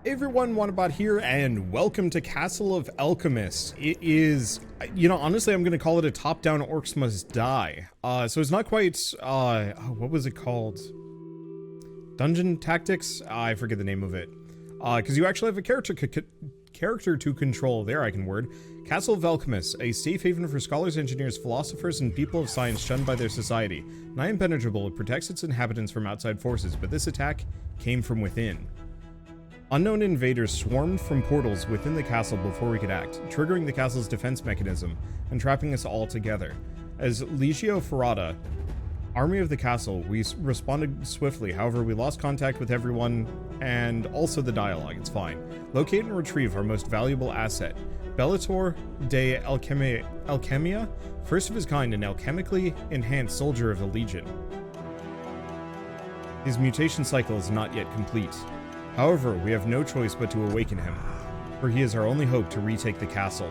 Hey everyone, Wanderbot here, and welcome to Castle of Alchemists. It is, honestly, I'm going to call it a top-down Orcs Must Die. So it's not quite, what was it called? Dungeon Tactics? I forget the name of it. Because you actually have a character to control. There, I can word. Castle of Alchemists, a safe haven for scholars, engineers, philosophers, and people of science shunned by their society. Nigh impenetrable, it protects its inhabitants from outside forces, but this attack came from within. Unknown invaders swarmed from portals within the castle before we could act, triggering the castle's defense mechanism and trapping us all together. As Legio Ferrata, army of the castle, we responded swiftly. However, we lost contact with everyone and also the dialogue. It's fine. Locate and retrieve our most valuable asset, Bellator de Alchemia, first of his kind and alchemically enhanced soldier of the Legion. His mutation cycle is not yet complete. However, we have no choice but to awaken him, for he is our only hope to retake the castle.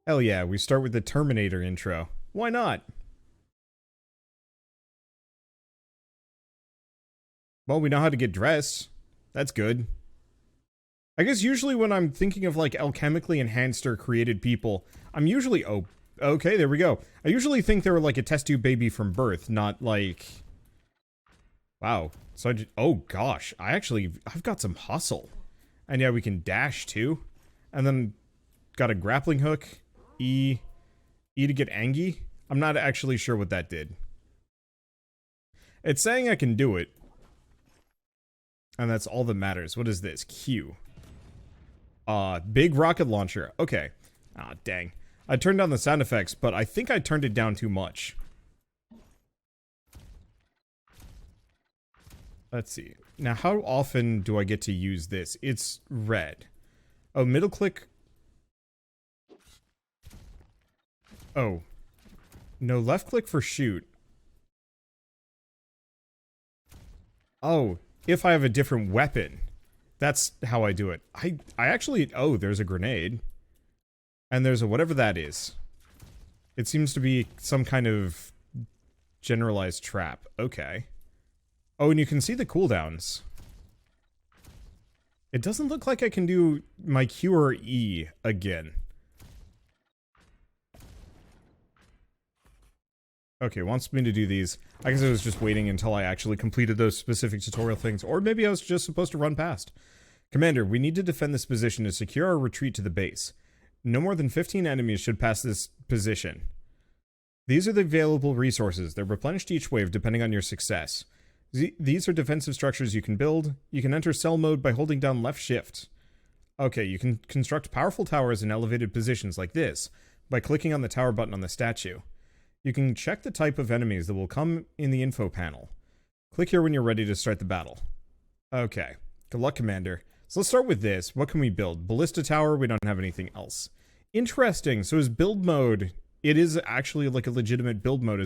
Hell yeah, we start with the Terminator intro. Why not? Well, we know how to get dressed. That's good. I guess usually when I'm thinking of like alchemically enhanced or created people, I'm usually... Oh, okay, there we go. I usually think they were like a test tube baby from birth, not like... Wow. So oh gosh, I've got some hustle. And yeah, we can dash too. And then got a grappling hook. E to get Angie. I'm not actually sure what that did. It's saying I can do it. And that's all that matters. What is this? Q. Big rocket launcher. Okay. Ah, dang. I turned down the sound effects, but I think I turned it down too much. Let's see. Now, how often do I get to use this? It's red. Oh, middle click. Oh. No, left click for shoot. Oh, if I have a different weapon. That's how I do it. I actually... Oh, there's a grenade. And there's a whatever that is. It seems to be some kind of generalized trap. Okay. Oh, and you can see the cooldowns. It doesn't look like I can do my Q or E again. Okay, wants me to do these. I guess I was just waiting until I actually completed those specific tutorial things. Or maybe I was just supposed to run past. Commander, we need to defend this position to secure our retreat to the base. No more than 15 enemies should pass this position. These are the available resources. They're replenished each wave depending on your success. These are defensive structures you can build. You can enter cell mode by holding down left shift. Okay, you can construct powerful towers in elevated positions like this by clicking on the tower button on the statue. You can check the type of enemies that will come in the info panel. Click here when you're ready to start the battle. Okay, good luck, Commander. So let's start with this. What can we build? Ballista tower, we don't have anything else. Interesting. So his build mode, it is actually like a legitimate build mode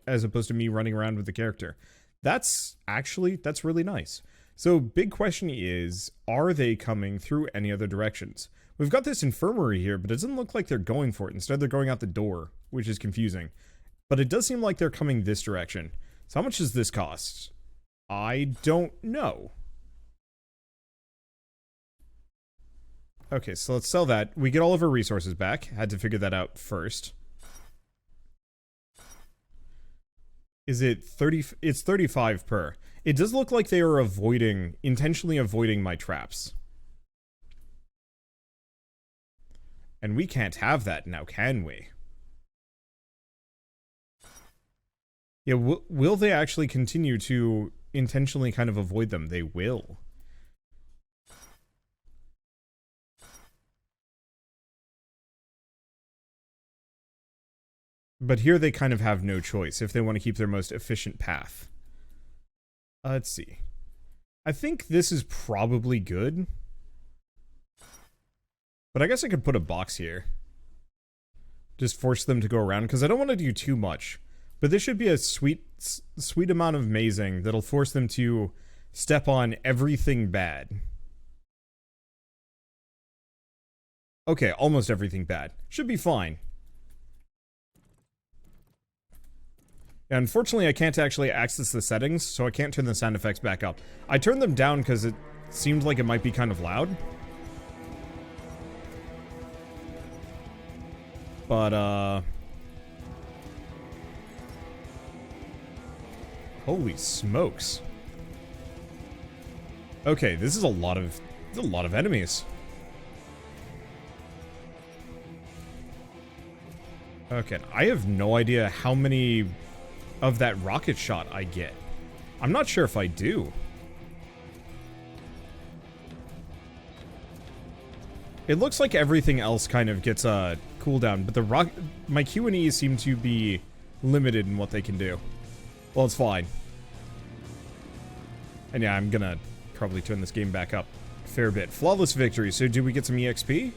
as opposed to me running around with the character. That's really nice. So big question is, are they coming through any other directions? We've got this infirmary here, but it doesn't look like they're going for it. Instead, they're going out the door, which is confusing. But it does seem like they're coming this direction. So how much does this cost? I don't know. Okay, so let's sell that. We get all of our resources back. Had to figure that out first. Is it 30? It's 35 per. It does look like they are intentionally avoiding my traps. And we can't have that now, can we? Yeah, will they actually continue to intentionally kind of avoid them? They will. But here they kind of have no choice if they want to keep their most efficient path. Let's see. I think this is probably good. But I guess I could put a box here. Just force them to go around, because I don't want to do too much. But this should be a sweet amount of mazing that'll force them to step on everything bad. Okay, almost everything bad. Should be fine. Unfortunately, I can't actually access the settings, so I can't turn the sound effects back up. I turned them down because it seemed like it might be kind of loud. But, holy smokes. Okay, this is a lot of enemies. Okay, I have no idea how many of that rocket shot I get. I'm not sure if I do. It looks like everything else kind of gets a cooldown, but my Q and E seem to be limited in what they can do. Well, it's fine. And yeah, I'm gonna probably turn this game back up a fair bit. Flawless victory. So do we get some EXP?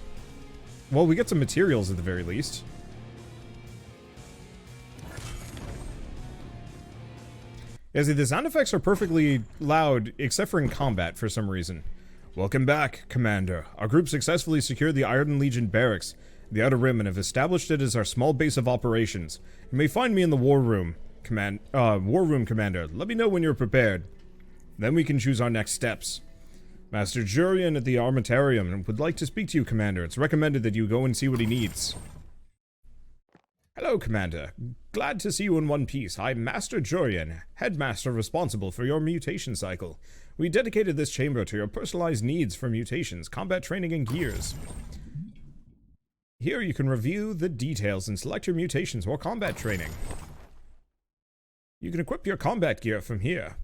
Well, we get some materials at the very least. Yeah, see, the sound effects are perfectly loud, except for in combat for some reason. Welcome back, Commander. Our group successfully secured the Iron Legion barracks, the Outer Rim, and have established it as our small base of operations. You may find me in the War Room, Commander. Let me know when you're prepared. Then we can choose our next steps. Master Jurian at the Armamentarium would like to speak to you, Commander. It's recommended that you go and see what he needs. Hello, Commander. Glad to see you in one piece. I'm Master Jurian, headmaster responsible for your mutation cycle. We dedicated this chamber to your personalized needs for mutations, combat training, and gears. Here you can review the details and select your mutations or combat training. You can equip your combat gear from here.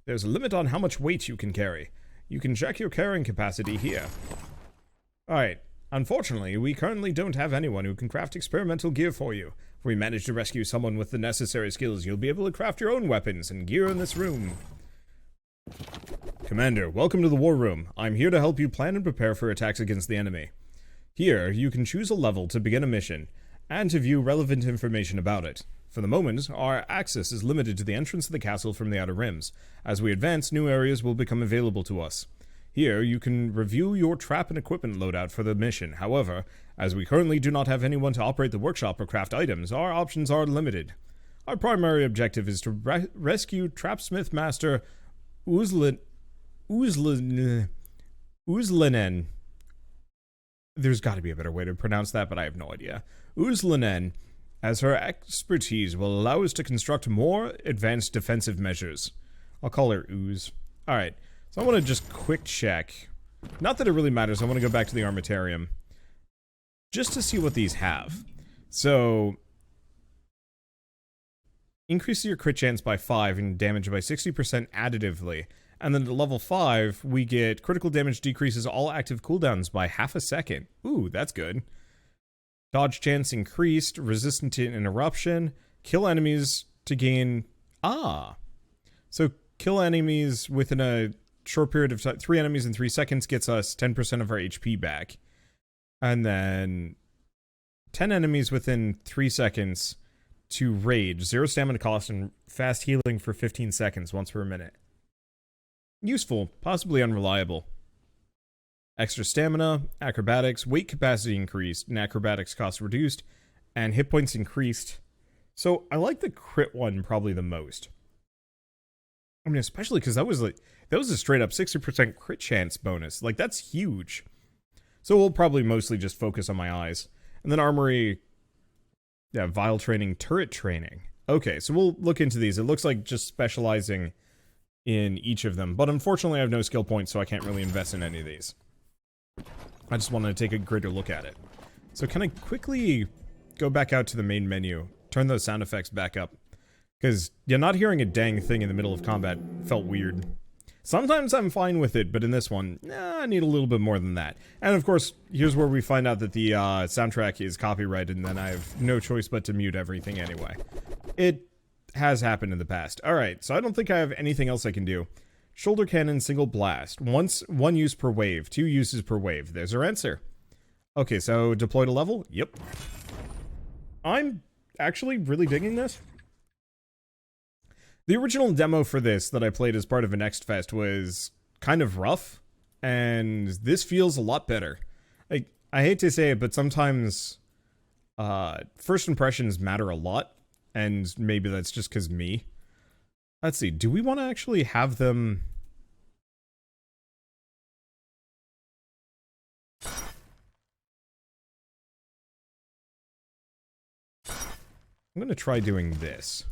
There's a limit on how much weight you can carry. You can check your carrying capacity here. Alright. Unfortunately, we currently don't have anyone who can craft experimental gear for you. If we manage to rescue someone with the necessary skills, you'll be able to craft your own weapons and gear in this room. Commander, welcome to the War Room. I'm here to help you plan and prepare for attacks against the enemy. Here, you can choose a level to begin a mission, and to view relevant information about it. For the moment, our access is limited to the entrance of the castle from the Outer Rims. As we advance, new areas will become available to us. Here, you can review your trap and equipment loadout for the mission. However, as we currently do not have anyone to operate the workshop or craft items, our options are limited. Our primary objective is to rescue Trapsmith Master Uzlinen. There's got to be a better way to pronounce that, but I have no idea. Uzlinen, as her expertise will allow us to construct more advanced defensive measures. I'll call her Ooze. Alright. So I want to just quick check. Not that it really matters, I want to go back to the Armamentarium. Just to see what these have. So, increase your crit chance by 5 and damage by 60% additively. And then at level 5, we get critical damage decreases all active cooldowns by half a second. Ooh, that's good. Dodge chance increased, resistant to interruption, kill enemies to gain... So, kill enemies within a short period of time, 3 enemies in 3 seconds gets us 10% of our HP back. And then 10 enemies within 3 seconds to rage, 0 stamina cost, and fast healing for 15 seconds once per minute. Useful, possibly unreliable. Extra stamina, acrobatics, weight capacity increased, and acrobatics cost reduced, and hit points increased. So I like the crit one probably the most. I mean, especially because that was a straight up 60% crit chance bonus. Like, that's huge. So we'll probably mostly just focus on my eyes. And then armory, yeah, vial training, turret training. Okay, so we'll look into these. It looks like just specializing in each of them. But unfortunately, I have no skill points, so I can't really invest in any of these. I just wanted to take a greater look at it. So can I quickly go back out to the main menu, turn those sound effects back up? Because, yeah, not hearing a dang thing in the middle of combat felt weird. Sometimes I'm fine with it, but in this one, I need a little bit more than that. And of course, here's where we find out that the soundtrack is copyrighted, and then I have no choice but to mute everything anyway. It has happened in the past. Alright, so I don't think I have anything else I can do. Shoulder cannon, single blast. One use per wave, 2 uses per wave. There's our answer. Okay, so deploy to level? Yep. I'm actually really digging this. The original demo for this that I played as part of a Next Fest was kind of rough, and this feels a lot better. I hate to say it, but sometimes first impressions matter a lot, And maybe that's just because me. Let's see, do we want to actually have them... I'm going to try doing this.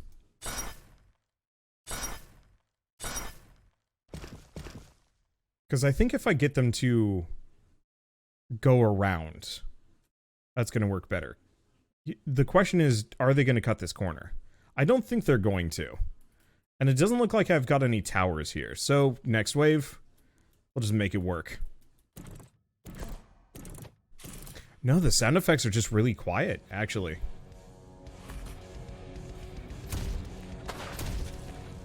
Because I think if I get them to go around, that's going to work better. The question is, are they going to cut this corner? I don't think they're going to. And it doesn't look like I've got any towers here. So, next wave, we'll just make it work. No, the sound effects are just really quiet, actually.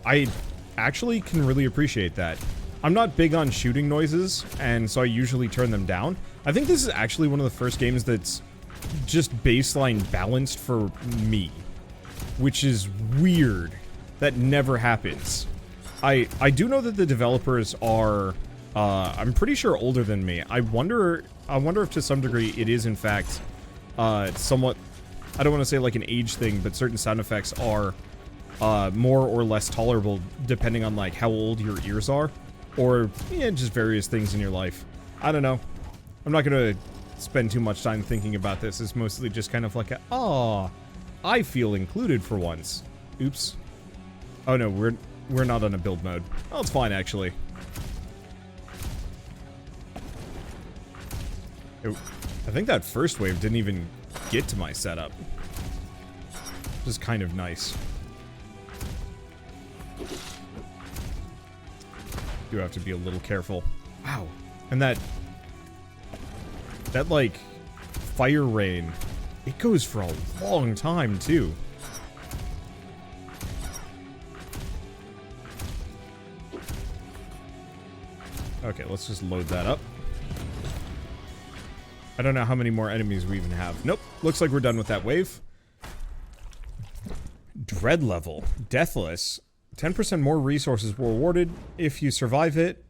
I actually can really appreciate that. I'm not big on shooting noises, and so I usually turn them down. I think this is actually one of the first games that's just baseline balanced for me, which is weird. That never happens. I do know that the developers are, I'm pretty sure older than me. I wonder if to some degree it is in fact, somewhat, I don't want to say like an age thing, but certain sound effects are, more or less tolerable depending on like how old your ears are, or yeah, just various things in your life. I don't know. I'm not gonna spend too much time thinking about this. It's mostly just kind of like a, I feel included for once. Oops. Oh no, we're not on a build mode. Oh, it's fine actually. I think that first wave didn't even get to my setup. Just kind of nice. Do have to be a little careful. Wow. And that like fire rain, it goes for a long time too. Okay, let's just load that up. I don't know how many more enemies we even have. Nope, looks like we're done with that wave. Dread level, deathless. 10% more resources were awarded if you survive it,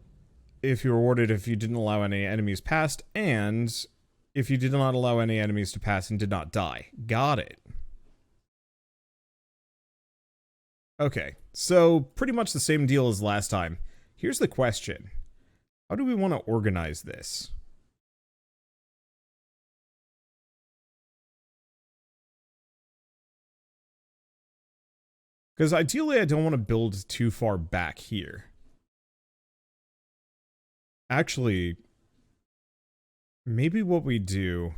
if you were awarded if you didn't allow any enemies past, and if you did not allow any enemies to pass and did not die. Got it. Okay, so pretty much the same deal as last time. Here's the question. How do we want to organize this? Because ideally I don't want to build too far back here. Actually, maybe what we do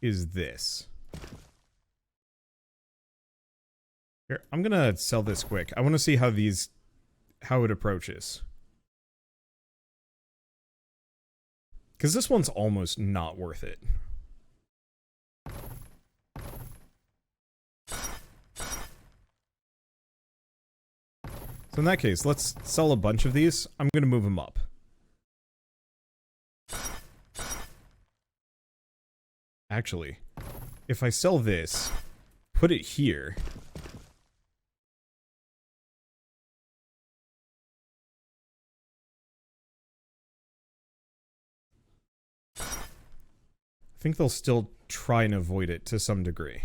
is this. Here, I'm gonna sell this quick. I want to see how it approaches. Because this one's almost not worth it. So in that case, let's sell a bunch of these. I'm going to move them up. Actually, if I sell this, put it here. I think they'll still try and avoid it to some degree.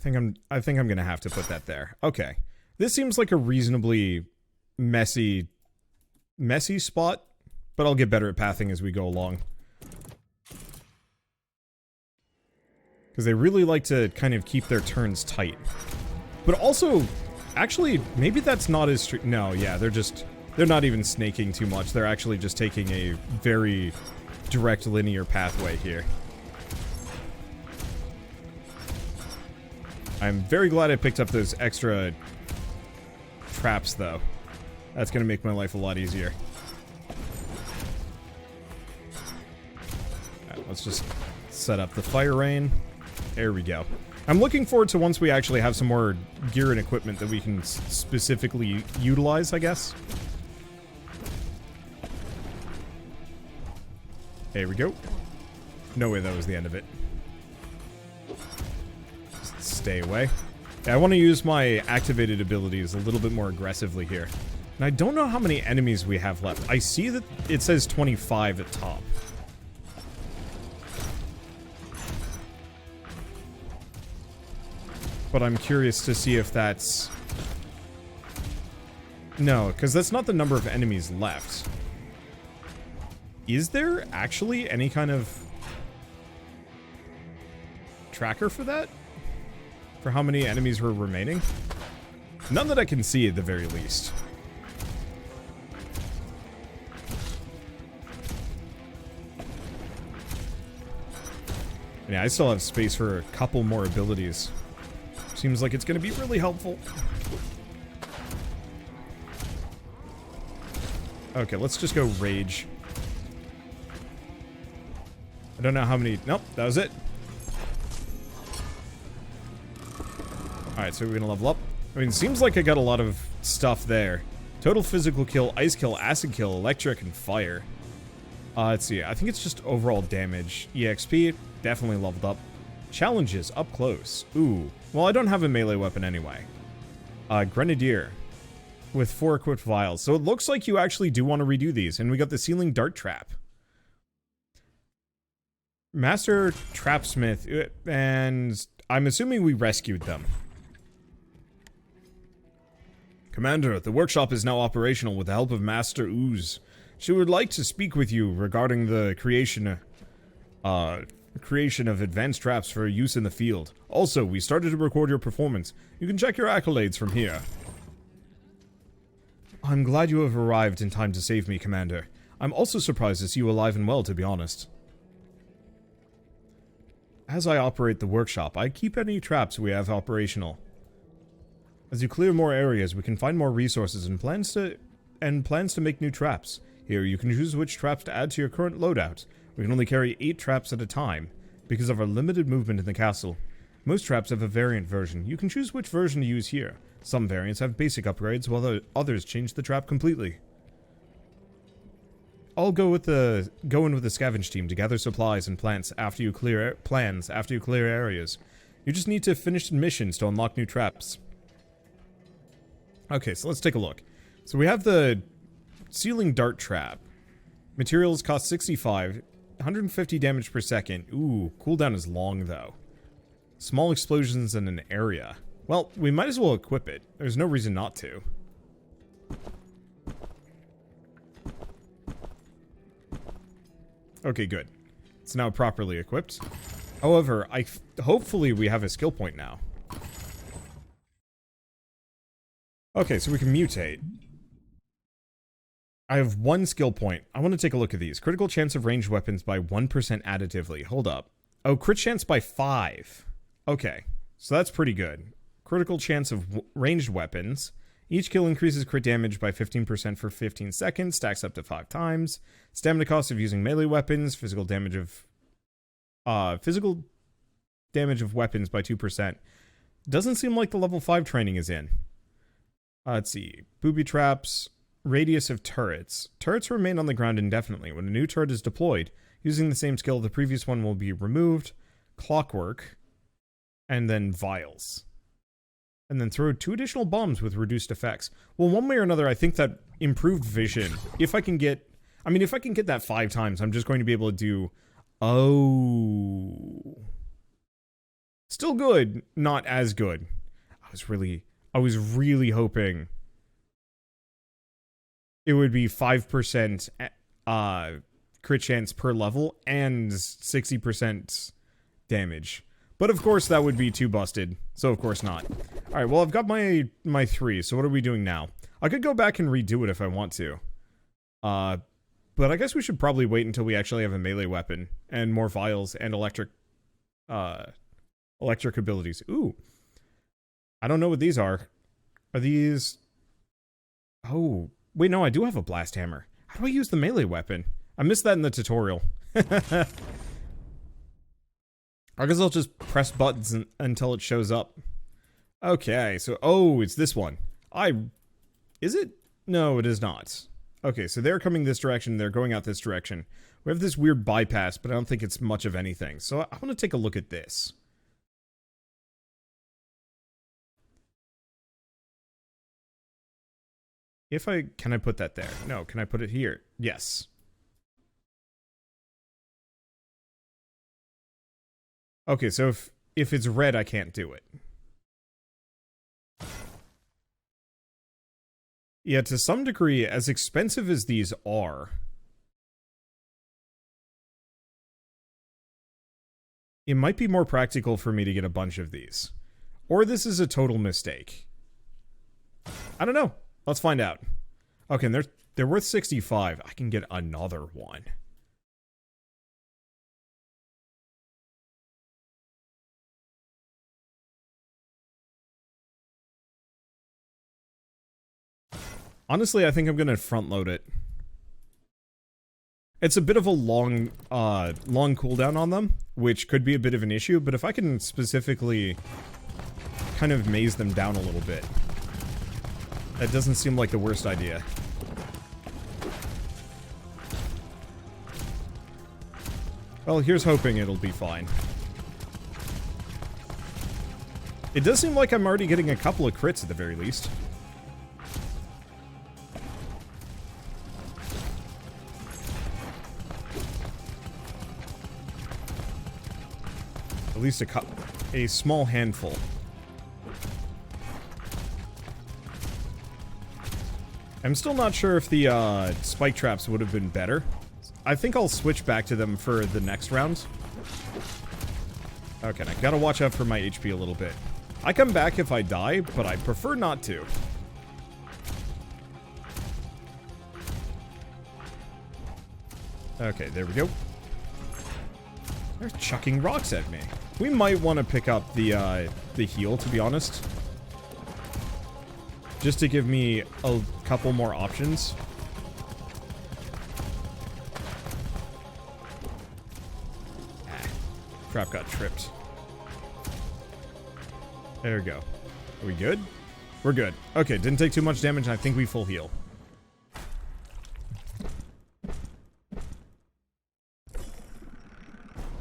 I think I'm gonna have to put that there. Okay. This seems like a reasonably messy spot, but I'll get better at pathing as we go along. Because they really like to kind of keep their turns tight. But also, actually, maybe that's not as true. No, yeah, they're not even snaking too much. They're actually just taking a very direct linear pathway here. I'm very glad I picked up those extra traps, though. That's going to make my life a lot easier. Alright, let's just set up the fire rain. There we go. I'm looking forward to once we actually have some more gear and equipment that we can specifically utilize, I guess. There we go. No way that was the end of it. Just stay away. Yeah, I want to use my activated abilities a little bit more aggressively here. And I don't know how many enemies we have left. I see that it says 25 at top. But I'm curious to see if that's... No, because that's not the number of enemies left. Is there actually any kind of tracker for that? For how many enemies were remaining? None that I can see at the very least. Yeah, I still have space for a couple more abilities. Seems like it's going to be really helpful. Okay, let's just go Rage. I don't know how many... Nope, that was it. Alright, so we're gonna level up. I mean, seems like I got a lot of stuff there. Total physical kill, ice kill, acid kill, electric, and fire. Let's see. I think it's just overall damage. EXP, definitely leveled up. Challenges, up close. Ooh. Well, I don't have a melee weapon anyway. Grenadier. With 4 equipped vials. So it looks like you actually do want to redo these. And we got the ceiling dart trap. Master Trapsmith. And I'm assuming we rescued them. Commander, the workshop is now operational with the help of Master Ooze. She would like to speak with you regarding the creation of advanced traps for use in the field. Also, we started to record your performance. You can check your accolades from here. I'm glad you have arrived in time to save me, Commander. I'm also surprised to see you alive and well, to be honest. As I operate the workshop, I keep any traps we have operational. As you clear more areas, we can find more resources and plans to make new traps. Here, you can choose which traps to add to your current loadout. We can only carry 8 traps at a time, because of our limited movement in the castle. Most traps have a variant version. You can choose which version to use here. Some variants have basic upgrades, while others change the trap completely. I'll go in with the scavenge team to gather supplies and plans after you clear areas. You just need to finish missions to unlock new traps. Okay, so let's take a look. So we have the ceiling dart trap. Materials cost 65, 150 damage per second. Ooh, cooldown is long though. Small explosions in an area. Well, we might as well equip it. There's no reason not to. Okay, good. It's now properly equipped. However, hopefully we have a skill point now. Okay, so we can mutate. I have 1 skill point. I want to take a look at these. Critical chance of ranged weapons by 1% additively. Hold up. Oh, crit chance by 5. Okay, so that's pretty good. Critical chance of ranged weapons. Each kill increases crit damage by 15% for 15 seconds. Stacks up to 5 times. Stamina cost of using melee weapons. Physical damage of weapons by 2%. Doesn't seem like the level 5 training is in. Let's see. Booby traps. Radius of turrets. Turrets remain on the ground indefinitely. When a new turret is deployed, using the same skill, the previous one will be removed. Clockwork. And then vials. And then throw 2 additional bombs with reduced effects. Well, one way or another, I think that improved vision, if I can get that 5 times, I'm just going to be able to do... Oh. Still good, not as good. I was really hoping it would be 5% crit chance per level and 60% damage. But of course that would be too busted, so of course not. Alright, well I've got my 3, so what are we doing now? I could go back and redo it if I want to. But I guess we should probably wait until we actually have a melee weapon, and more vials, and electric abilities. Ooh. I don't know what these are. Are these... Oh, wait, no, I do have a blast hammer. How do I use the melee weapon? I missed that in the tutorial. I guess I'll just press buttons until it shows up. Okay, so, oh, it's this one. Is it? No, it is not. Okay, so they're coming this direction, they're going out this direction. We have this weird bypass, but I don't think it's much of anything. So I want to take a look at this. Can I put that there? No, can I put it here? Yes. Okay, so if it's red, I can't do it. Yeah, to some degree, as expensive as these are, it might be more practical for me to get a bunch of these. Or this is a total mistake. I don't know. Let's find out. Okay, and they're worth 65. I can get another one. Honestly, I think I'm gonna front load it. It's a bit of a long cooldown on them, which could be a bit of an issue, but if I can specifically kind of maze them down a little bit, that doesn't seem like the worst idea. Well, here's hoping it'll be fine. It does seem like I'm already getting a couple of crits at the very least. At least a small handful. I'm still not sure if the spike traps would have been better. I think I'll switch back to them for the next round. Okay, I gotta watch out for my HP a little bit. I come back if I die, but I prefer not to. Okay, there we go. They're chucking rocks at me. We might want to pick up the heal, to be honest. Just to give me a couple more options. Crap, got tripped. There we go. Are we good? We're good. Okay, didn't take too much damage, and I think we full heal.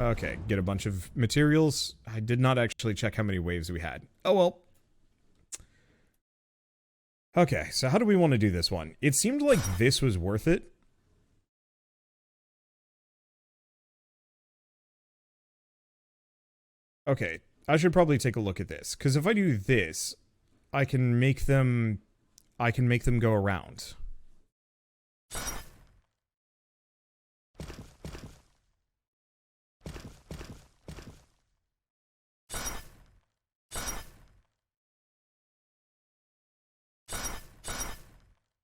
Okay, get a bunch of materials. I did not actually check how many waves we had. Oh well. Okay, so how do we want to do this one? It seemed like this was worth it. Okay, I should probably take a look at this, because if I do this, I can make them go around.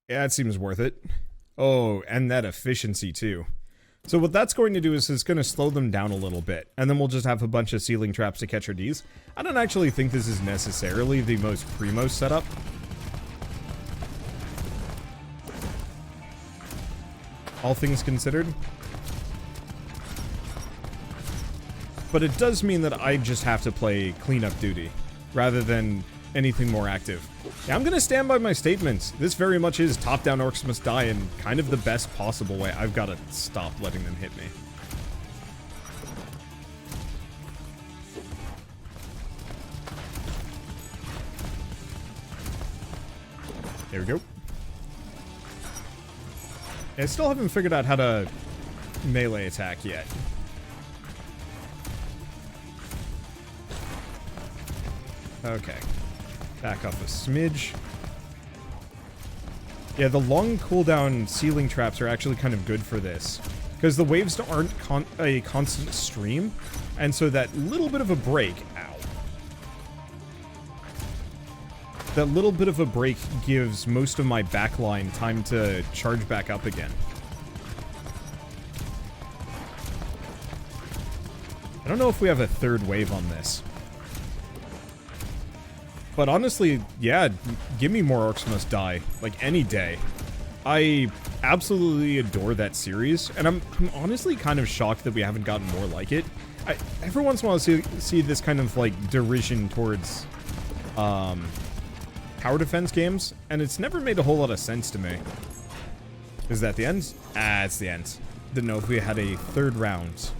Yeah, it seems worth it. Oh, and that efficiency too. So what that's going to do is it's going to slow them down a little bit, and then we'll just have a bunch of ceiling traps to catch our Ds. I don't actually think this is necessarily the most primo setup. All things considered. But it does mean that I just have to play cleanup duty, rather than anything more active. Yeah, I'm gonna stand by my statements. This very much is top-down orcs must die in kind of the best possible way. I've got to stop letting them hit me. There we go. I still haven't figured out how to melee attack yet. Okay. Back up a smidge. Yeah, the long cooldown ceiling traps are actually kind of good for this. Because the waves aren't a constant stream. And so that little bit of a break... Ow. That little bit of a break gives most of my backline time to charge back up again. I don't know if we have a third wave on this. But honestly, yeah, give me more Orcs Must Die, like any day. I absolutely adore that series, and I'm honestly kind of shocked that we haven't gotten more like it. Every once in a while I see this kind of like derision towards tower defense games, and it's never made a whole lot of sense to me. Is that the end? Ah, it's the end. Didn't know if we had a third round.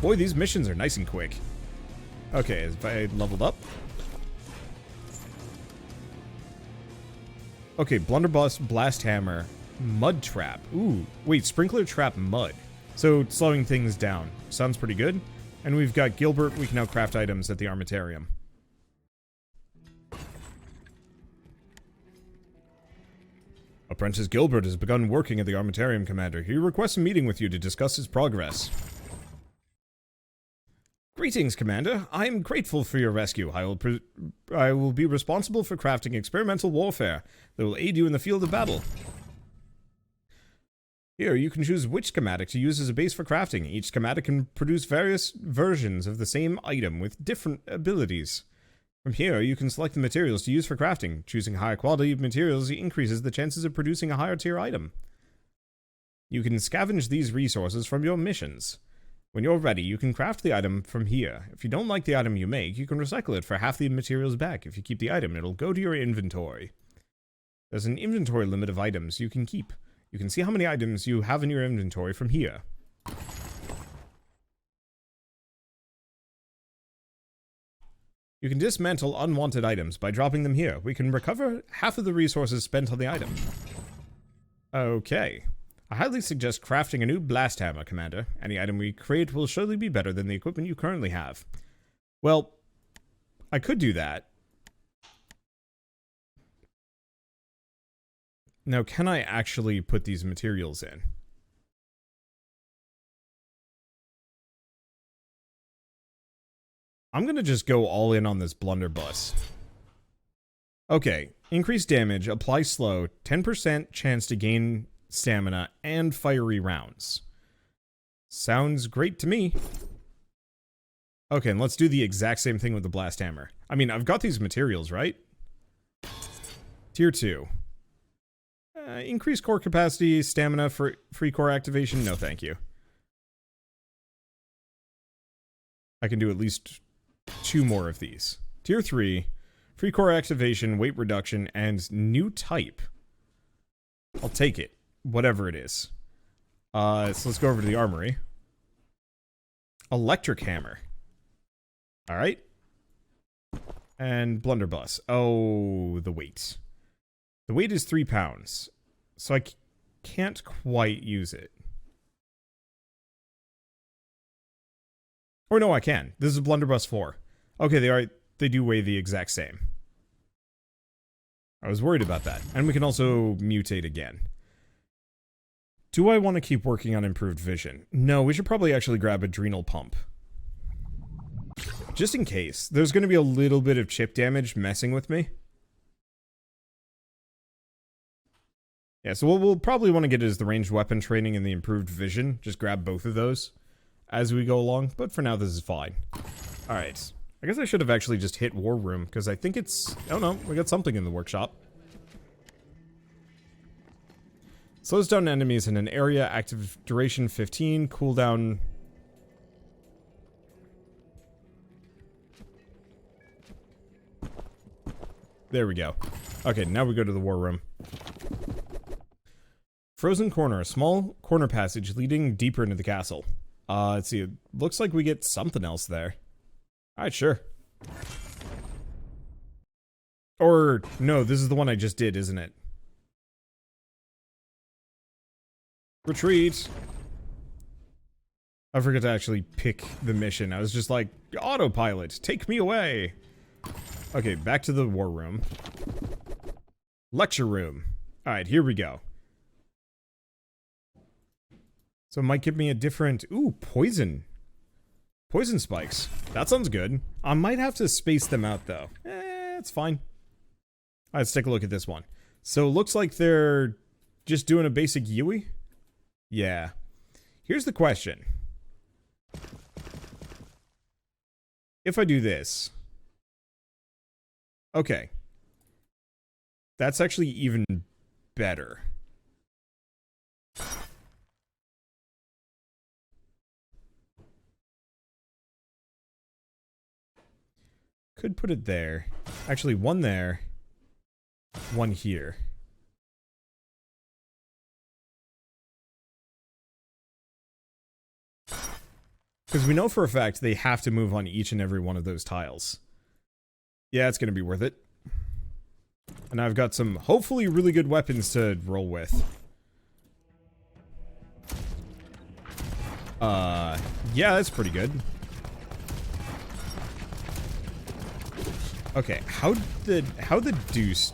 Boy, these missions are nice and quick. Okay, if I leveled up. Okay, Blunderbuss, Blast Hammer, Mud Trap. Ooh, wait, Sprinkler Trap Mud. So, slowing things down. Sounds pretty good. And we've got Gilbert. We can now craft items at the Armitarium. Apprentice Gilbert has begun working at the Armitarium, Commander. He requests a meeting with you to discuss his progress. Greetings, Commander. I am grateful for your rescue. I will be responsible for crafting experimental warfare that will aid you in the field of battle. Here, you can choose which schematic to use as a base for crafting. Each schematic can produce various versions of the same item with different abilities. From here, you can select the materials to use for crafting. Choosing higher quality materials increases the chances of producing a higher tier item. You can scavenge these resources from your missions. When you're ready, you can craft the item from here. If you don't like the item you make, you can recycle it for half the materials back. If you keep the item, it'll go to your inventory. There's an inventory limit of items you can keep. You can see how many items you have in your inventory from here. You can dismantle unwanted items by dropping them here. We can recover half of the resources spent on the item. Okay. I highly suggest crafting a new blast hammer, Commander. Any item we create will surely be better than the equipment you currently have. Well, I could do that. Now, can I actually put these materials in? I'm going to just go all in on this blunderbuss. Okay, increase damage, apply slow, 10% chance to gain stamina, and fiery rounds. Sounds great to me. Okay, and let's do the exact same thing with the blast hammer. I mean, I've got these materials, right? Tier 2. Increase core capacity, stamina for free core activation. No, thank you. I can do at least 2 more of these. Tier 3, free core activation, weight reduction, and new type. I'll take it, whatever it is. So let's go over to the armory. Electric hammer. All right. And blunderbuss. Oh, the weight. The weight is 3 pounds. So I can't quite use it. Or no, I can. This is blunderbuss 4. Okay, they do weigh the exact same. I was worried about that. And we can also mutate again. Do I want to keep working on improved vision? No, we should probably actually grab adrenal pump. Just in case. There's going to be a little bit of chip damage messing with me. Yeah, so what we'll probably want to get is the ranged weapon training and the improved vision. Just grab both of those as we go along. But for now, this is fine. Alright. I guess I should have actually just hit War Room, because I think it's... Oh no, we got something in the workshop. Slows down enemies in an area, active duration 15, cooldown... There we go. Okay, now we go to the War Room. Frozen Corner, a small corner passage leading deeper into the castle. Let's see, it looks like we get something else there. Alright, sure. Or, no, this is the one I just did, isn't it? Retreat! I forgot to actually pick the mission. I was just like, autopilot, take me away! Okay, back to the War Room. Lecture Room. Alright, here we go. So it might give me a different... Ooh, poison. Poison spikes. That sounds good. I might have to space them out, though. It's fine. Alright, let's take a look at this one. So it looks like they're just doing a basic Yui? Yeah. Here's the question. If I do this... Okay. That's actually even better. Could put it there. Actually, one there. One here. Because we know for a fact they have to move on each and every one of those tiles. Yeah, it's going to be worth it. And I've got some, hopefully, really good weapons to roll with. Yeah, that's pretty good. Okay, how the deuce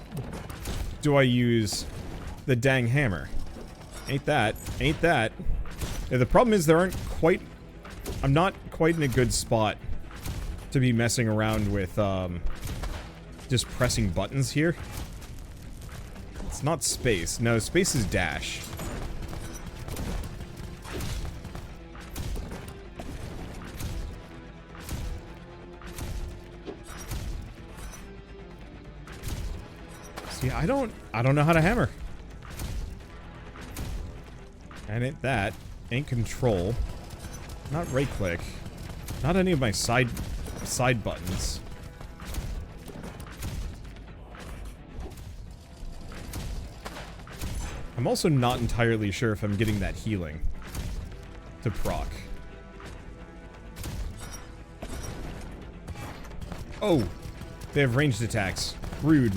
do I use the dang hammer? Ain't that. Yeah, the problem is there aren't quite... I'm not quite in a good spot to be messing around with, just pressing buttons here. It's not space. No, space is dash. See, I don't know how to hammer. And ain't that. Ain't control. Not right click. Not any of my side buttons. I'm also not entirely sure if I'm getting that healing to proc. Oh, they have ranged attacks. Rude.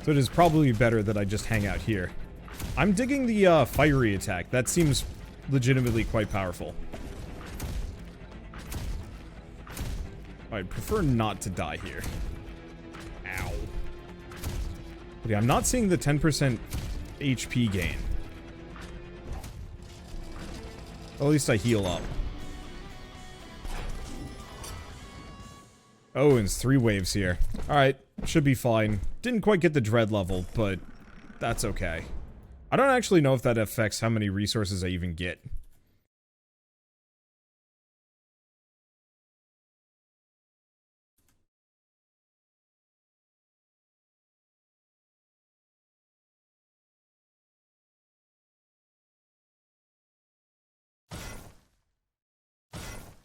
So it is probably better that I just hang out here. I'm digging the fiery attack. That seems legitimately quite powerful. I'd prefer not to die here. Ow. But yeah, I'm not seeing the 10% HP gain. Well, at least I heal up. Oh, and it's 3 waves here. Alright, should be fine. Didn't quite get the dread level, but that's okay. I don't actually know if that affects how many resources I even get.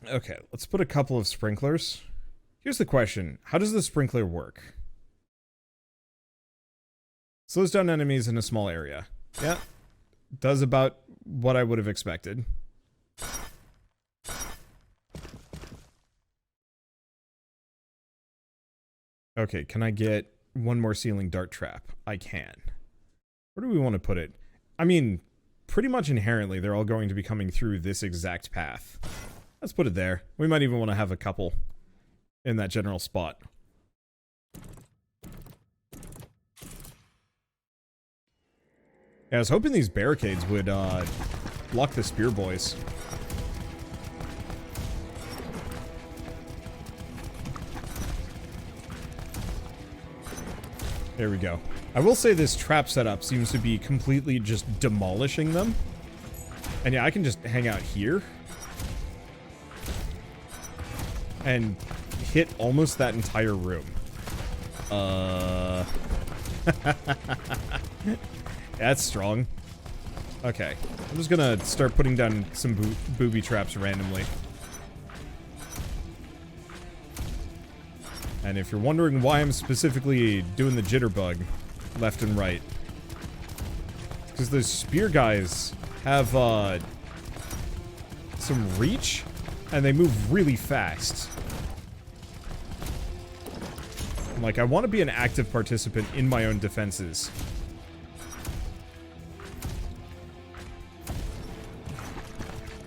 Okay, let's put a couple of sprinklers. Here's the question. How does the sprinkler work? Slows down enemies in a small area. Yeah. Does about what I would have expected. Okay, can I get one more ceiling dart trap? I can. Where do we want to put it? I mean, pretty much inherently, they're all going to be coming through this exact path. Let's put it there. We might even want to have a couple in that general spot. Yeah, I was hoping these barricades would block the spear boys. There we go. I will say this trap setup seems to be completely just demolishing them. And yeah, I can just hang out here. And hit almost that entire room. That's strong. Okay. I'm just gonna start putting down some booby traps randomly. And if you're wondering why I'm specifically doing the jitterbug left and right, because those spear guys have some reach, and they move really fast. Like, I want to be an active participant in my own defenses.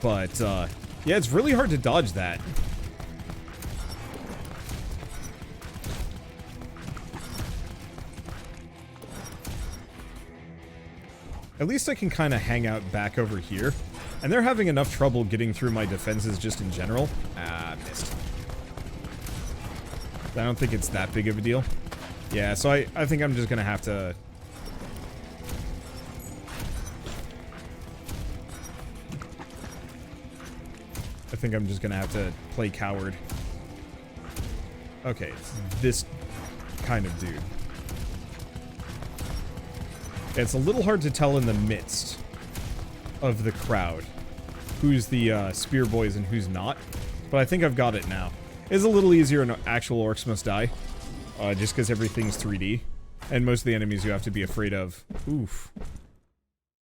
But, yeah, it's really hard to dodge that. At least I can kind of hang out back over here. And they're having enough trouble getting through my defenses just in general. Ah, missed. I don't think it's that big of a deal. Yeah, so I think I'm just gonna have to... I think I'm just gonna have to play coward. Okay, it's this kind of dude. It's a little hard to tell in the midst of the crowd who's the spear boys and who's not, but I think I've got it now. It's a little easier in Actual Orcs Must Die, just because everything's 3D, and most of the enemies you have to be afraid of. Oof.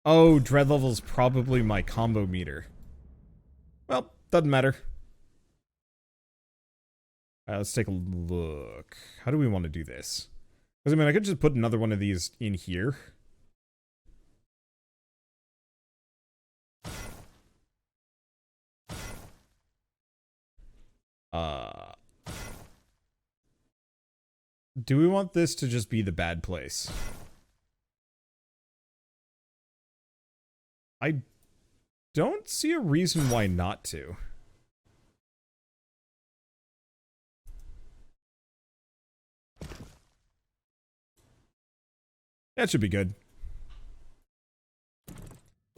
Oh, dread level's probably my combo meter. Well, doesn't matter. Alright, let's take a look. How do we want to do this? Because, I mean, I could just put another one of these in here. Do we want this to just be the bad place? I don't see a reason why not to. That should be good.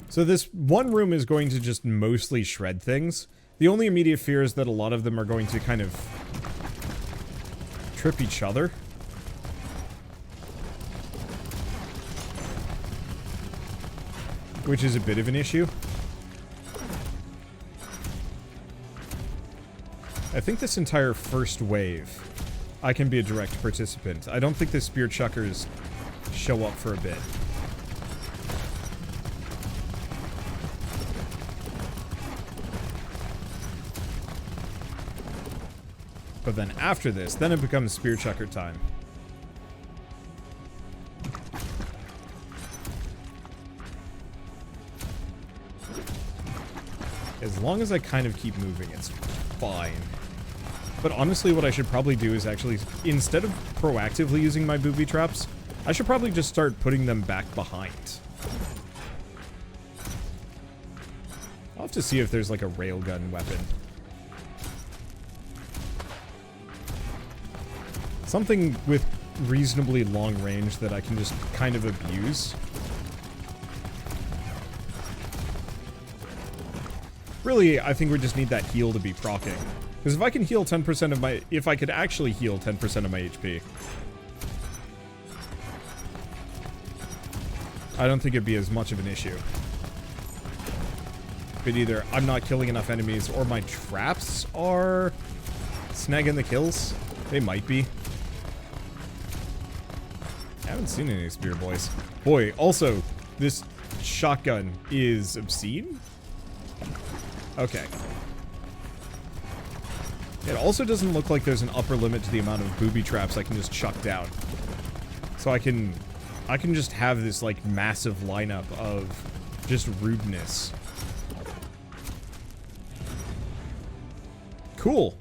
So this one room is going to just mostly shred things. The only immediate fear is that a lot of them are going to kind of trip each other. Which is a bit of an issue. I think this entire first wave, I can be a direct participant. I don't think the spear chuckers show up for a bit. But then after this, then it becomes spear chucker time. As long as I kind of keep moving, it's fine. But honestly, what I should probably do is actually, instead of proactively using my booby traps, I should probably just start putting them back behind. I'll have to see if there's like a railgun weapon. Something with reasonably long range that I can just kind of abuse. Really, I think we just need that heal to be proccing. Because if I can heal 10% of my... If I could actually heal 10% of my HP... I don't think it'd be as much of an issue. But either I'm not killing enough enemies, or my traps are snagging the kills. They might be. I haven't seen any spear boys. Boy, also, this shotgun is obscene? Okay. It also doesn't look like there's an upper limit to the amount of booby traps I can just chuck down. So I can just have this, like, massive lineup of just rudeness. Cool.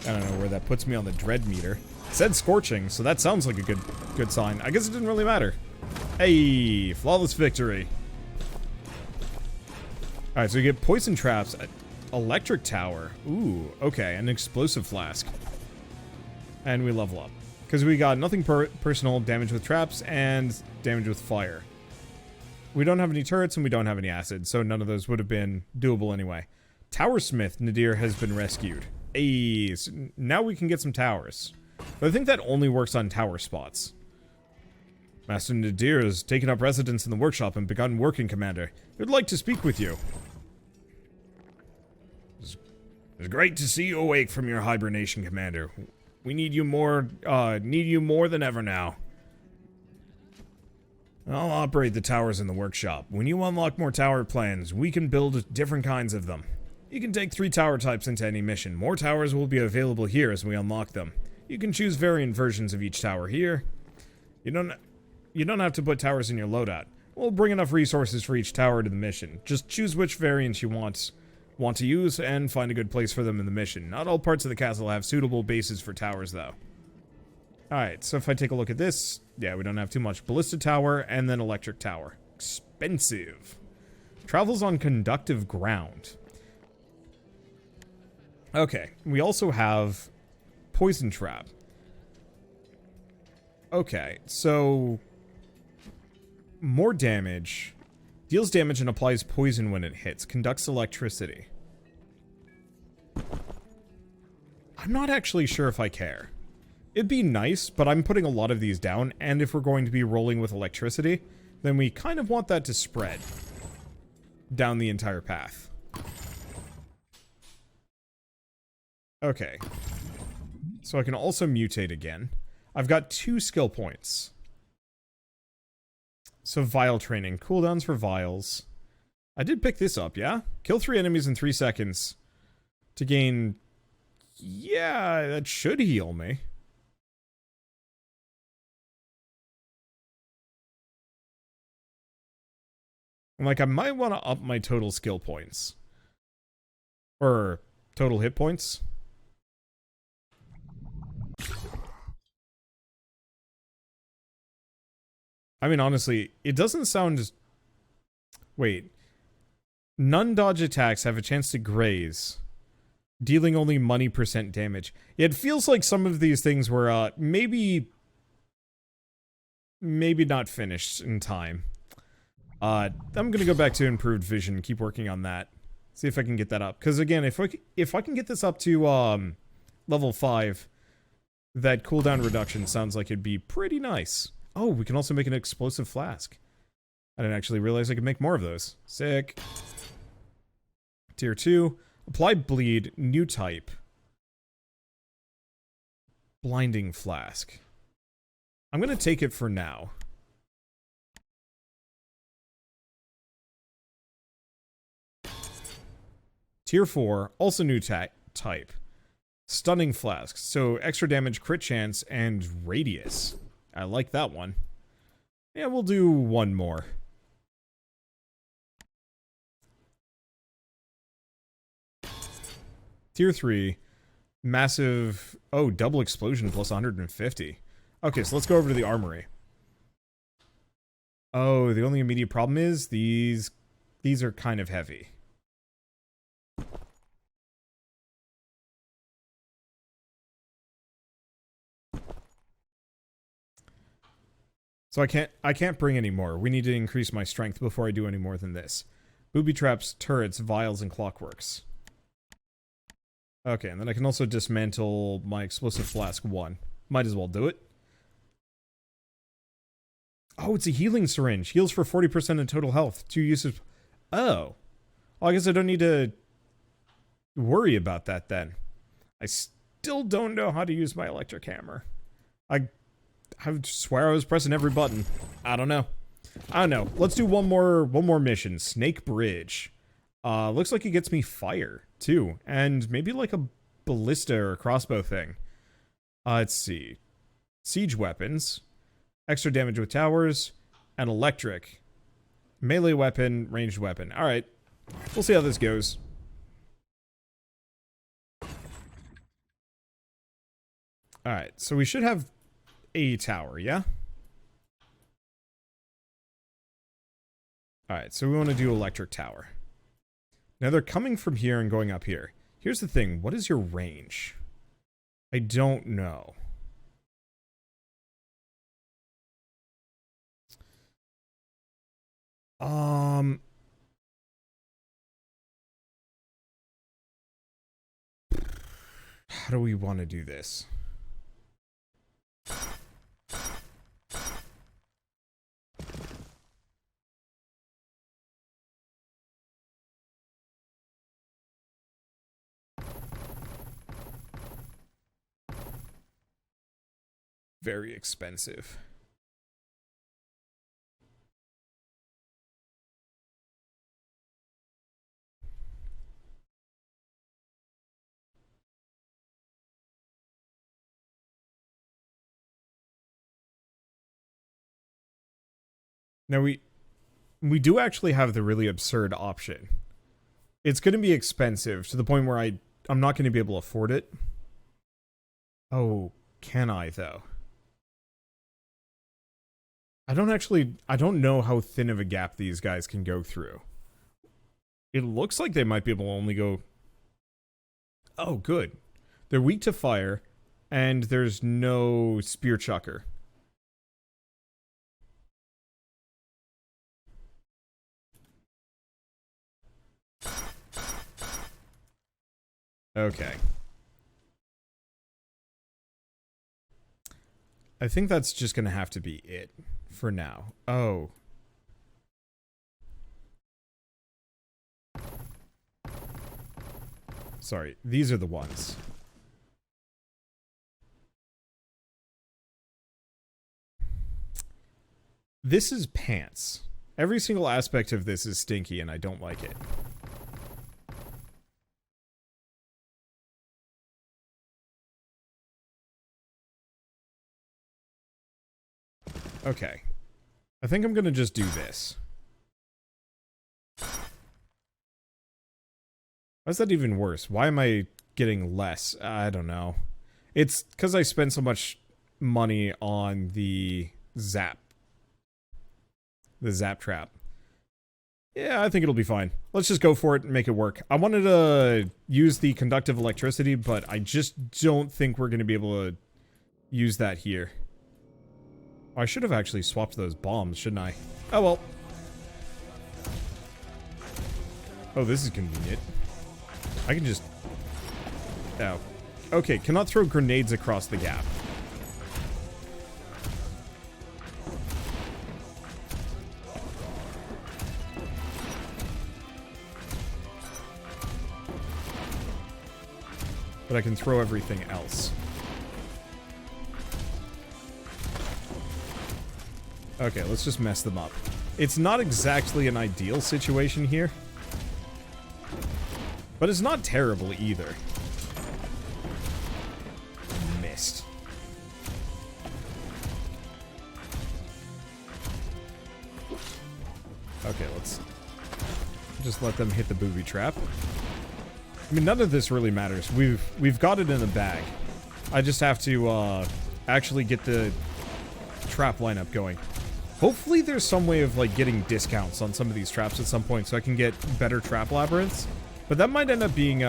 I don't know where that puts me on the dread meter. It said scorching, so that sounds like a good sign. I guess it didn't really matter. Hey, flawless victory. Alright, so we get poison traps, electric tower. Ooh, okay, an explosive flask. And we level up. Because we got nothing personal, damage with traps, and damage with fire. We don't have any turrets, and we don't have any acid, so none of those would have been doable anyway. Towersmith Nadir has been rescued. Hey, so now we can get some towers. But I think that only works on tower spots. Master Nadir has taken up residence in the workshop and begun working, Commander. We'd like to speak with you. It's great to see you awake from your hibernation, Commander. We need you more than ever now. I'll operate the towers in the workshop. When you unlock more tower plans, we can build different kinds of them. You can take 3 tower types into any mission. More towers will be available here as we unlock them. You can choose variant versions of each tower here. You don't have to put towers in your loadout. We'll bring enough resources for each tower to the mission. Just choose which variants you want to use and find a good place for them in the mission. Not all parts of the castle have suitable bases for towers, though. Alright, so if I take a look at this, yeah, we don't have too much. Ballista tower and then electric tower. Expensive. Travels on conductive ground. Okay, we also have poison trap. Okay, so more damage. Deals damage and applies poison when it hits. Conducts electricity. I'm not actually sure if I care. It'd be nice, but I'm putting a lot of these down, and if we're going to be rolling with electricity, then we kind of want that to spread down the entire path. Okay. So I can also mutate again. I've got 2 skill points. So vial training. Cooldowns for vials. I did pick this up, yeah? Kill 3 enemies in 3 seconds to gain Yeah, that should heal me. Like, I might want to up my total skill points. Or total hit points. I mean, honestly, it doesn't sound... Wait. None dodge attacks have a chance to graze, dealing only money % damage. It feels like some of these things were, maybe not finished in time. I'm gonna go back to improved vision, keep working on that. See if I can get that up. Because again, if I can get this up to, level 5, that cooldown reduction sounds like it'd be pretty nice. Oh, we can also make an explosive flask. I didn't actually realize I could make more of those. Sick. Tier 2. Apply bleed. New type. Blinding flask. I'm gonna take it for now. Tier 4. Also new type. Stunning flask. So extra damage, crit chance, and radius. I like that one. Yeah, we'll do one more. Tier 3. Massive... Oh, double explosion plus 150. Okay, so let's go over to the armory. Oh, the only immediate problem is these are kind of heavy. So I can't bring any more. We need to increase my strength before I do any more than this. Booby traps, turrets, vials, and clockworks. Okay, and then I can also dismantle my explosive flask 1. Might as well do it. Oh, it's a healing syringe. Heals for 40% of total health. 2 uses... Oh. Well, I guess I don't need to worry about that then. I still don't know how to use my electric hammer. I swear I was pressing every button. I don't know. Let's do one more mission. Snake Bridge. Looks like it gets me fire, too. And maybe like a ballista or a crossbow thing. Let's see. Siege weapons. Extra damage with towers. And electric. Melee weapon, ranged weapon. Alright. We'll see how this goes. Alright, so we should have a tower, yeah? Alright, so we want to do electric tower. Now they're coming from here and going up here. Here's the thing, what is your range? I don't know. How do we want to do this? Very expensive. Now we do actually have the really absurd option. It's going to be expensive to the point where I'm not going to be able to afford it. Oh, can I though? I don't know how thin of a gap these guys can go through. It looks like they might be able to only go... Oh, good. They're weak to fire, and there's no spear chucker. Okay. I think that's just gonna have to be it for now. Oh. Sorry, these are the ones. This is pants. Every single aspect of this is stinky and I don't like it. Okay. I think I'm gonna just do this. Why is that even worse? Why am I getting less? I don't know. It's because I spend so much money on the zap. The zap trap. Yeah, I think it'll be fine. Let's just go for it and make it work. I wanted to use the conductive electricity, but I just don't think we're going to be able to use that here. Oh, I should have actually swapped those bombs, shouldn't I? Oh, well. Oh, this is convenient. I can just... Oh. Okay, cannot throw grenades across the gap. But I can throw everything else. Okay, let's just mess them up. It's not exactly an ideal situation here. But it's not terrible either. Missed. Okay, let's just let them hit the booby trap. I mean, none of this really matters. We've got it in the bag. I just have to actually get the trap lineup going. Hopefully there's some way of like getting discounts on some of these traps at some point so I can get better trap labyrinths. But that might end up being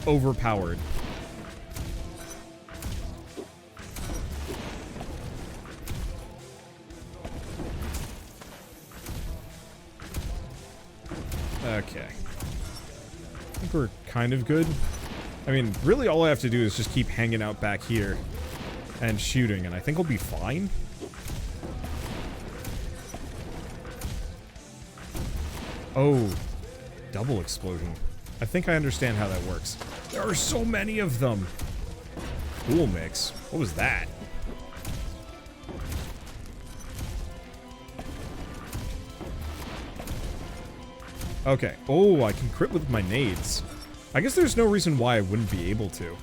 overpowered. Okay. I think we're kind of good. I mean, really all I have to do is just keep hanging out back here and shooting, and I think we'll be fine. Oh, double explosion. I think I understand how that works. There are so many of them. Cool mix. What was that? Okay. Oh, I can crit with my nades. I guess there's no reason why I wouldn't be able to.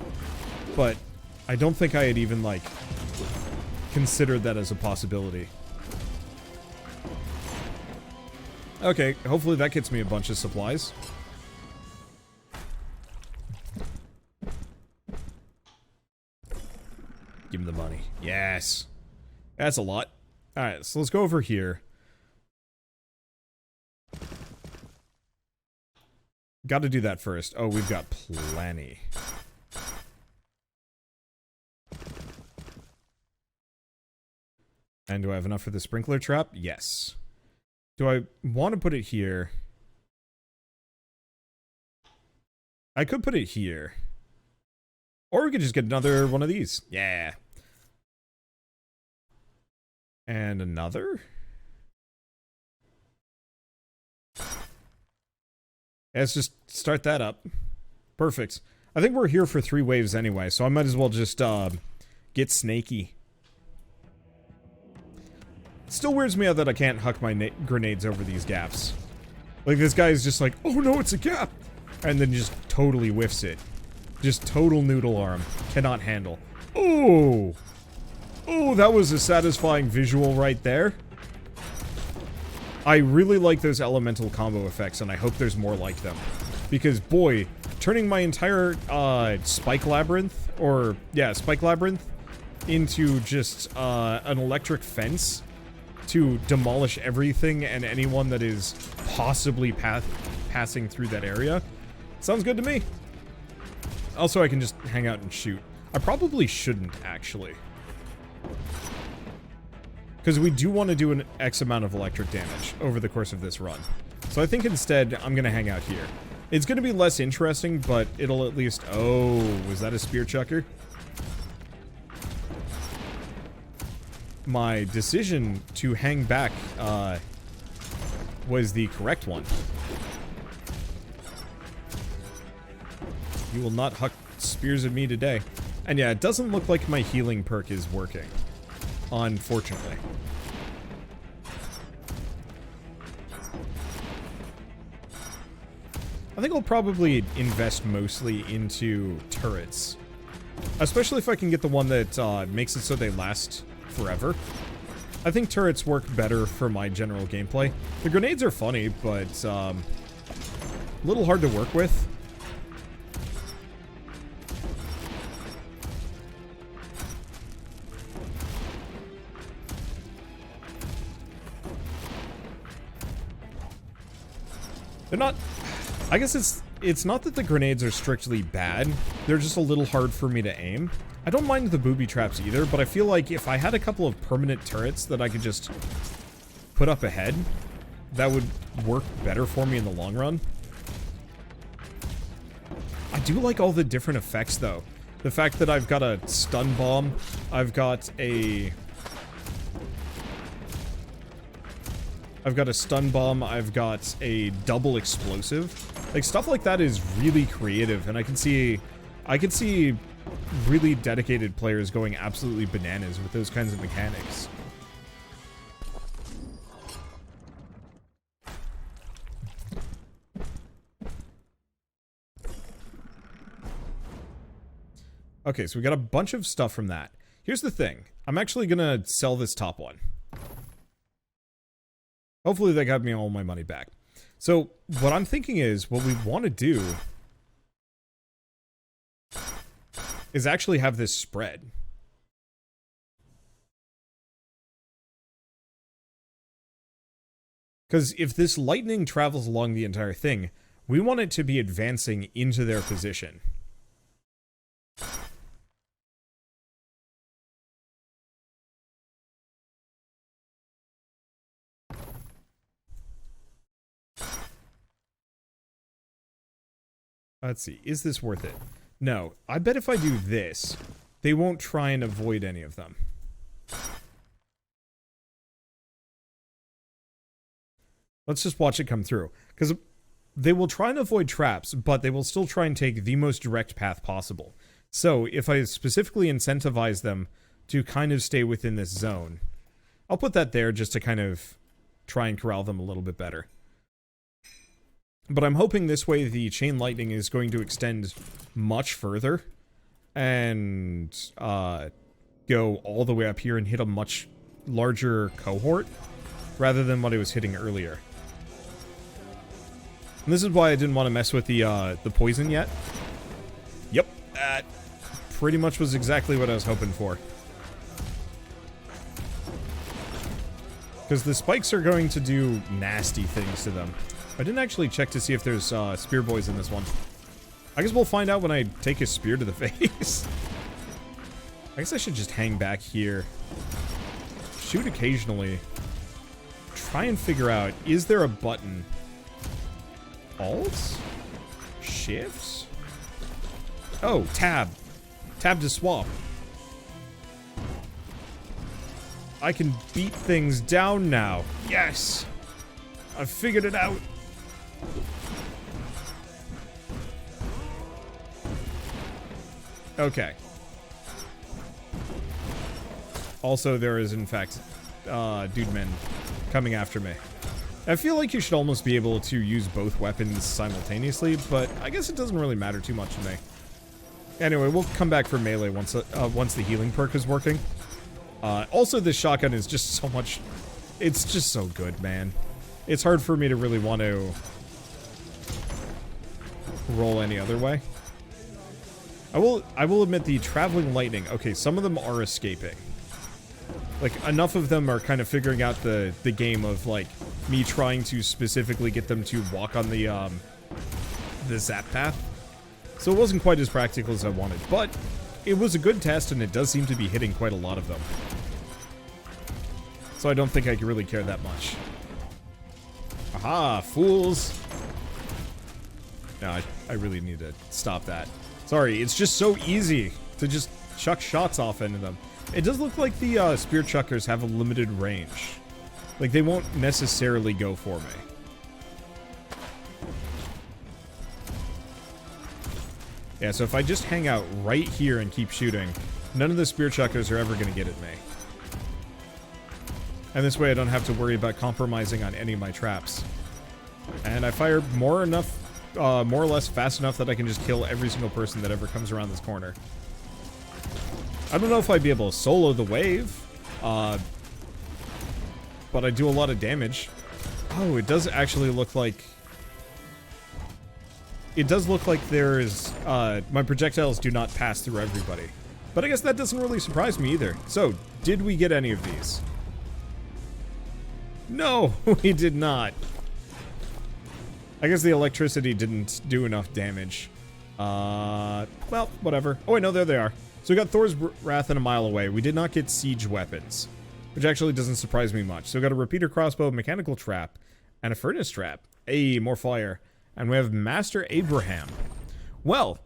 But I don't think I had even, like, considered that as a possibility. Okay, hopefully that gets me a bunch of supplies. Give him the money. Yes. That's a lot. Alright, so let's go over here. Got to do that first. Oh, we've got plenty. And do I have enough for the sprinkler trap? Yes. Do I want to put it here? I could put it here. Or we could just get another one of these. Yeah. And another? Let's just start that up. Perfect. I think we're here for 3 waves anyway, so I might as well just get snaky. It still weirds me out that I can't huck my grenades over these gaps. Like, this guy is just like, oh no, it's a gap! And then just totally whiffs it. Just total noodle arm. Cannot handle. Oh! Oh, that was a satisfying visual right there. I really like those elemental combo effects, and I hope there's more like them. Because, boy, turning my entire, spike labyrinth, or, yeah, spike labyrinth, into just, an electric fence to demolish everything and anyone that is possibly passing through that area. Sounds good to me. Also, I can just hang out and shoot. I probably shouldn't, actually. Because we do want to do an X amount of electric damage over the course of this run. So I think instead, I'm going to hang out here. It's going to be less interesting, but it'll at least... Oh, was that a spear chucker? My decision to hang back was the correct one. You will not huck spears at me today. And yeah, it doesn't look like my healing perk is working. Unfortunately. I think I'll probably invest mostly into turrets. Especially if I can get the one that makes it so they last forever. I think turrets work better for my general gameplay. The grenades are funny, but a little hard to work with. They're not... I guess it's not that the grenades are strictly bad. They're just a little hard for me to aim. I don't mind the booby traps either, but I feel like if I had a couple of permanent turrets that I could just put up ahead, that would work better for me in the long run. I do like all the different effects, though. The fact that I've got a stun bomb, I've got a stun bomb, I've got a double explosive. Like, stuff like that is really creative, and I can see really dedicated players going absolutely bananas with those kinds of mechanics. Okay, so we got a bunch of stuff from that. Here's the thing. I'm actually gonna sell this top one. Hopefully they got me all my money back. So, what I'm thinking is, what we want to do is actually have this spread. Because if this lightning travels along the entire thing, we want it to be advancing into their position. Let's see, is this worth it? No, I bet if I do this, they won't try and avoid any of them. Let's just watch it come through. Because they will try and avoid traps, but they will still try and take the most direct path possible. So, if I specifically incentivize them to kind of stay within this zone, I'll put that there just to kind of try and corral them a little bit better. But I'm hoping this way the chain lightning is going to extend much further and go all the way up here and hit a much larger cohort rather than what I was hitting earlier. And this is why I didn't want to mess with the poison yet. Yep, that pretty much was exactly what I was hoping for. Because the spikes are going to do nasty things to them. I didn't actually check to see if there's spear boys in this one. I guess we'll find out when I take a spear to the face. I guess I should just hang back here. Shoot occasionally. Try and figure out, is there a button? Alt? Shift? Oh, tab. Tab to swap. I can beat things down now. Yes! I've figured it out. Okay. Also, there is, in fact, dude men coming after me. I feel like you should almost be able to use both weapons simultaneously, but I guess it doesn't really matter too much to me. Anyway, we'll come back for melee once the healing perk is working. Also, this shotgun is just so much... It's just so good, man. It's hard for me to really want to roll any other way. I will admit the traveling lightning. Okay, some of them are escaping. Like, enough of them are kind of figuring out the game of, like, me trying to specifically get them to walk on the zap path. So it wasn't quite as practical as I wanted, but it was a good test, and it does seem to be hitting quite a lot of them. So I don't think I can really care that much. Aha, fools! No, I really need to stop that. Sorry, it's just so easy to just chuck shots off into them. It does look like the spear chuckers have a limited range. Like, they won't necessarily go for me. Yeah, so if I just hang out right here and keep shooting, none of the spear chuckers are ever going to get at me. And this way I don't have to worry about compromising on any of my traps. And I fire more or less fast enough that I can just kill every single person that ever comes around this corner. I don't know if I'd be able to solo the wave. but I do a lot of damage. Oh, it does actually look like... It does look like there's... my projectiles do not pass through everybody. But I guess that doesn't really surprise me either. So, did we get any of these? No, we did not. I guess the electricity didn't do enough damage. Well, whatever. Oh wait, no, there they are. So we got Thor's Wrath and a mile away. We did not get siege weapons, which actually doesn't surprise me much. So we got a repeater crossbow, mechanical trap, and a furnace trap. Hey, more fire. And we have Master Abraham. Well,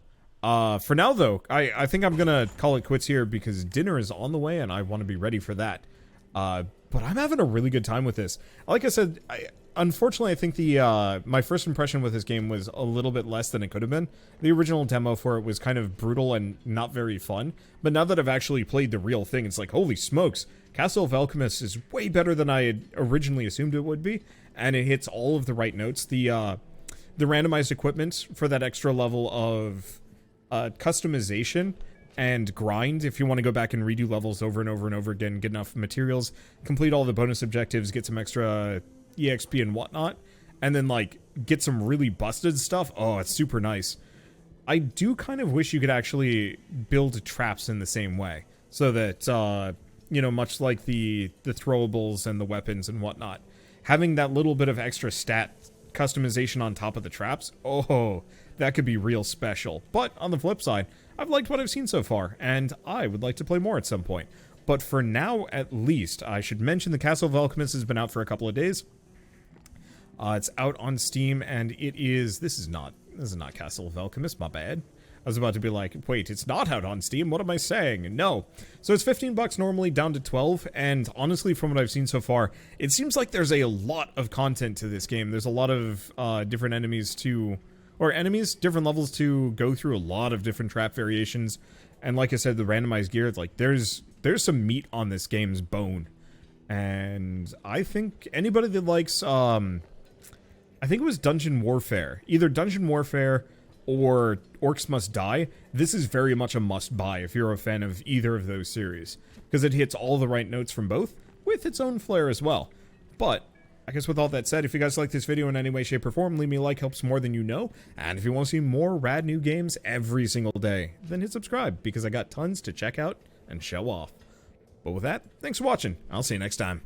for now though, I think I'm gonna call it quits here because dinner is on the way and I want to be ready for that. But I'm having a really good time with this. Like I said, unfortunately, I think the my first impression with this game was a little bit less than it could have been. The original demo for it was kind of brutal and not very fun. But now that I've actually played the real thing, it's like, holy smokes, Castle of Alchemists is way better than I had originally assumed it would be. And it hits all of the right notes. The randomized equipment for that extra level of customization and grind, if you want to go back and redo levels over and over and over again, get enough materials, complete all the bonus objectives, get some extra EXP and whatnot, and then like get some really busted stuff. Oh, it's super nice. I do kind of wish you could actually build traps in the same way, so that you know, much like the throwables and the weapons and whatnot, having that little bit of extra stat customization on top of the traps, oh, that could be real special. But on the flip side, I've liked what I've seen so far, and I would like to play more at some point. But for now, at least, I should mention the Castle of Alchemists has been out for a couple of days. It's out on Steam, and it is... This is not Castle of Alchemists, my bad. I was about to be like, wait, it's not out on Steam, what am I saying? No. So it's 15 bucks normally, down to 12, and honestly, from what I've seen so far, it seems like there's a lot of content to this game. There's a lot of different enemies to... Or enemies, different levels to go through, a lot of different trap variations. And like I said, the randomized gear, it's like, there's some meat on this game's bone. And I think anybody that likes, I think it was Dungeon Warfare. Either Dungeon Warfare or Orcs Must Die. This is very much a must-buy if you're a fan of either of those series. Because it hits all the right notes from both, with its own flair as well. But... I guess with all that said, if you guys like this video in any way, shape, or form, leave me a like, helps more than you know. And if you want to see more rad new games every single day, then hit subscribe, because I got tons to check out and show off. But with that, thanks for watching. I'll see you next time.